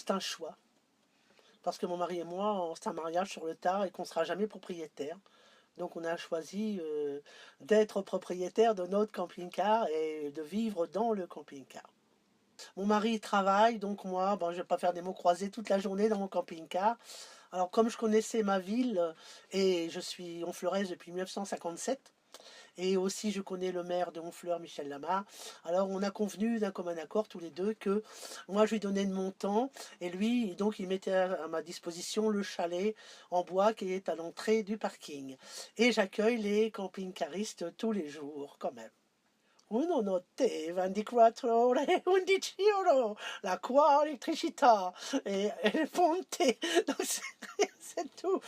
c'est un choix. Parce que mon mari et moi, c'est un mariage sur le tard et qu'on ne sera jamais propriétaire. Donc on a choisi d'être propriétaire de notre camping-car et de vivre dans le camping-car. Mon mari travaille, donc moi, bon, je ne vais pas faire des mots croisés toute la journée dans mon camping-car. Alors comme je connaissais ma ville, et je suis honfleureuse depuis 1957, et aussi je connais le maire de Honfleur, Michel Lamar, alors on a convenu d'un commun accord tous les deux que moi je lui donnais de mon temps, et lui, donc il mettait à ma disposition le chalet en bois qui est à l'entrée du parking. Et j'accueille les camping-caristes tous les jours quand même. Uno notte 24 ore e 11 euro, la qua elettricità e le fonte. Donc c'est tout.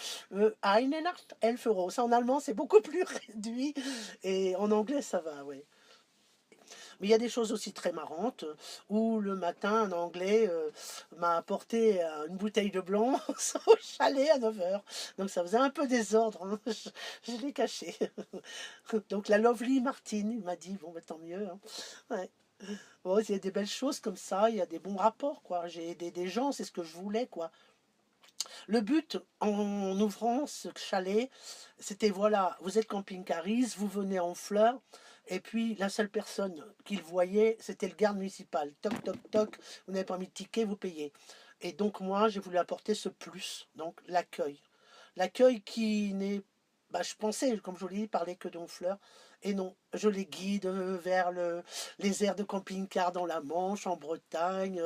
Eine Nacht, 11 euros. Ça en allemand c'est beaucoup plus réduit et en anglais ça va, oui. Mais il y a des choses aussi très marrantes où le matin un anglais m'a apporté une bouteille de blanc au chalet à 9 heures. Donc ça faisait un peu désordre, hein. Je l'ai caché. Donc la Lovely Martine, il m'a dit, bon, bah, tant mieux, hein. Ouais. Bon, il y a des belles choses comme ça, il y a des bons rapports, quoi. J'ai aidé des gens, c'est ce que je voulais, quoi. Le but, en ouvrant ce chalet, c'était, voilà, vous êtes camping-cariste, vous venez en fleurs, et puis la seule personne qu'il voyait, c'était le garde municipal. Toc, toc, toc, vous n'avez pas mis de ticket, vous payez. Et donc moi, j'ai voulu apporter ce plus, donc l'accueil. L'accueil qui n'est, bah, je pensais, comme je vous l'ai dit, parler que d'Honfleur. Et non, je les guide vers les aires de camping-car dans la Manche, en Bretagne,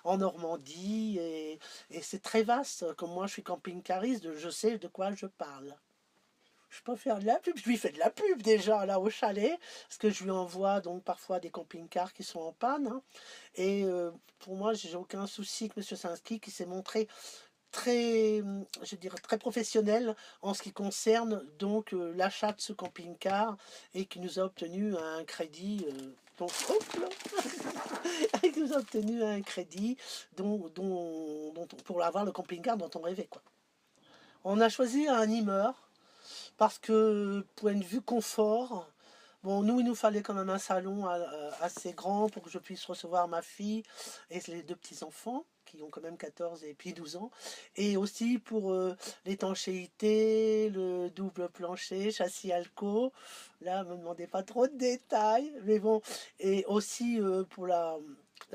en Normandie. Et c'est très vaste. Comme moi, je suis camping-cariste, je sais de quoi je parle. Je peux faire de la pub, je lui fais de la pub déjà là au chalet, parce que je lui envoie donc parfois des camping-cars qui sont en panne, hein. Et pour moi, j'ai aucun souci que M. Sinsky qui s'est montré très, je dirais, très professionnel en ce qui concerne donc l'achat de ce camping-car et qui nous a obtenu un crédit. Donc, hop là, qui nous a obtenu un crédit pour avoir le camping-car dont on rêvait, quoi. On a choisi un Imer parce que point de vue confort, bon, nous, il nous fallait quand même un salon assez grand pour que je puisse recevoir ma fille et les deux petits-enfants, qui ont quand même 14 et puis 12 ans. Et aussi pour l'étanchéité, le double plancher, châssis Alco. Là, ne me demandez pas trop de détails. Mais bon, et aussi pour la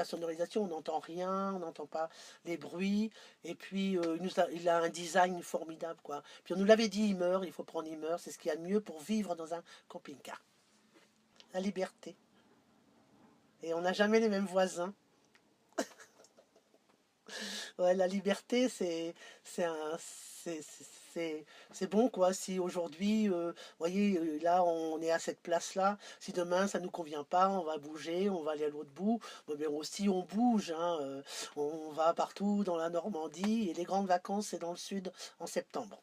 sonorisation, on n'entend rien, on n'entend pas les bruits. Et puis, il a un design formidable, quoi. Puis on nous l'avait dit, il faut prendre Imer, c'est ce qu'il y a de mieux pour vivre dans un camping-car. La liberté. Et on n'a jamais les mêmes voisins. Ouais, la liberté, c'est bon, quoi. Si aujourd'hui, vous voyez, là, on est à cette place-là. Si demain, ça nous convient pas, on va bouger, on va aller à l'autre bout. Mais aussi, on bouge, hein. On va partout dans la Normandie. Et les grandes vacances, c'est dans le sud en septembre.